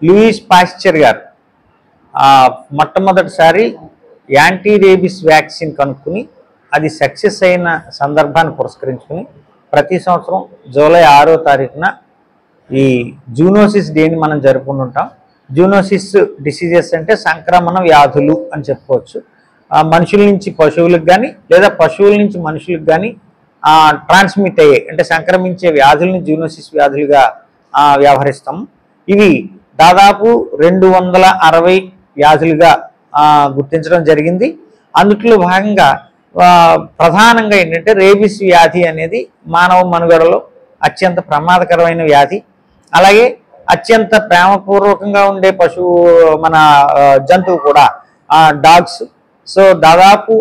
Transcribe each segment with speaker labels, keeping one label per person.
Speaker 1: Louis Pasteur గారు మొట్టమొదటిసారి anti rabies vaccine కనుక్కుని అది సక్సెస్ అయిన సందర్భాన్ని పురస్కరించుకుని ప్రతి సంవత్సరం జూలై 6వ తారీఖున ఈ జూనోసిస్ డేని మనం జరుపుకుంటుంటాం. జూనోసిస్ డిసీజెస్ అంటే సంక్రమణ వ్యాధులు అని చెప్పుకోవచ్చు. మనుషుల నుంచి పశువులకు కానీ లేదా పశువుల నుంచి మనుషులకు కానీ ట్రాన్స్మిట్ అయ్యే అంటే సంక్రమించే వ్యాధుల్ని జూనోసిస్ వ్యాధులుగా వ్యవహరిస్తాము. ఇవి దాదాపు 260 వ్యాధులుగా గుర్తించడం జరిగింది. అందుట్లో భాగంగా ప్రధానంగా ఏంటంటే రేబిస్ వ్యాధి అనేది మానవ మనుగడలో అత్యంత ప్రమాదకరమైన వ్యాధి. అలాగే అత్యంత ప్రేమపూర్వకంగా ఉండే పశువు మన జంతువు కూడా డాగ్స్. సో దాదాపు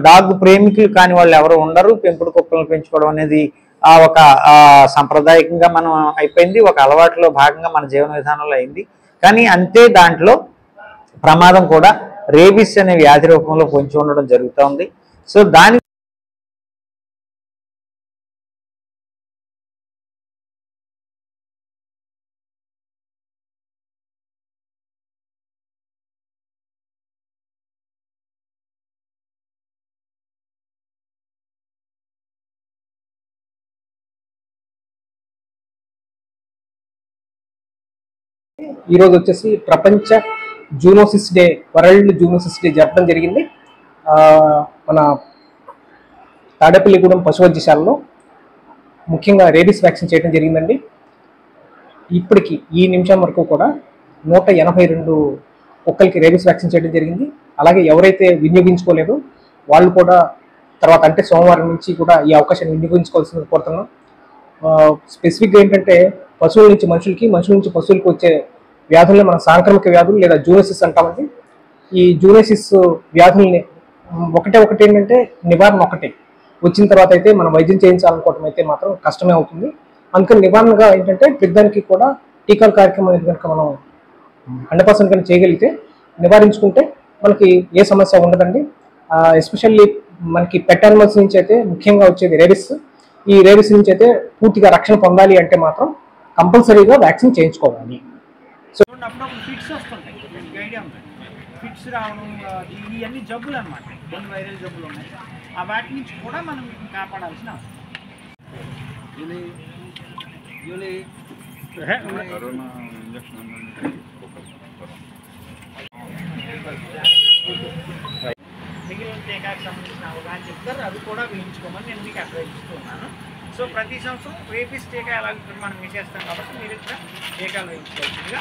Speaker 1: డాగ్ ప్రేమికులు కాని వాళ్ళు ఎవరు ఉండరు. పెంపుడు కుక్కలను పెంచుకోవడం అనేది ఒక సాంప్రదాయకంగా మనం అయిపోయింది, ఒక అలవాటులో భాగంగా మన జీవన విధానంలో అయింది. కానీ అంతే దాంట్లో ప్రమాదం కూడా రేబిస్ అనే వ్యాధి రూపంలో పొంచి ఉండడం జరుగుతూ ఉంది. సో దాని
Speaker 2: ఈరోజు వచ్చేసి ప్రపంచ zoonosis day, world zoonosis day జరపడం జరిగింది. మన తాడేపల్లిగూడెం పశు వైద్యశాలలో ముఖ్యంగా రేబిస్ వ్యాక్సిన్ చేయడం జరిగిందండి. ఇప్పటికి ఈ నిమిషం వరకు కూడా 182 కుక్కలకి రేబిస్ వ్యాక్సిన్ చేయడం జరిగింది. అలాగే ఎవరైతే వినియోగించుకోలేదో వాళ్ళు కూడా తర్వాత అంటే సోమవారం నుంచి కూడా ఈ అవకాశాన్ని వినియోగించుకోవాల్సింది కోరుతున్నాం. స్పెసిఫిక్గా ఏంటంటే పశువుల నుంచి మనుషులకి, మనుషుల నుంచి పశువులకి వచ్చే వ్యాధుల్ని మనం సాంక్రమిక వ్యాధులు లేదా జూనోసిస్ అంటామండి. ఈ జూనోసిస్ వ్యాధుల్ని ఒకటి ఏంటంటే నివారణ ఒకటే, వచ్చిన తర్వాత అయితే మనం వైద్యం చేయించాలనుకోవటం అయితే మాత్రం కష్టమే అవుతుంది. అందుకని నివారణగా ఏంటంటే పెద్దానికి కూడా టీకాల కార్యక్రమం అనేది కనుక మనం 100% కనుక చేయగలిగితే నివారించుకుంటే మనకి ఏ సమస్య ఉండదండి. ఎస్పెషల్లీ మనకి పెట్ యానిమల్స్ నుంచి అయితే ముఖ్యంగా వచ్చేది రేబిస్. ఈ రేబిస్ నుంచి అయితే పూర్తిగా రక్షణ పొందాలి అంటే మాత్రం కంపల్సరీగా వ్యాక్సిన్ చేయించుకోవాలి.
Speaker 3: అప్పుడప్పుడు ఫిట్స్ వస్తుంటాయి, మీకు ఐడియా ఉంటుంది. ఫిట్స్ రావడం ఇవన్నీ జబ్బులు అనమాట, కొన్ని వైరల్ జబ్బులు ఉన్నాయి. వాటి నుంచి కూడా మనం కాపాడాల్సిన మిగిలిన టీకాకు సంబంధించిన అవగాహన చెప్తారు, అది కూడా వేయించుకోమని నేను మీకు అడ్వైజ్ ఇస్తున్నాను. సో ప్రతి సంవత్సరం రేబిస్ టీకా ఎలా మనం వేసేస్తాం కాబట్టి మీరు ఇక్కడ టీకాలు వేయించుకోవాల్సిందిగా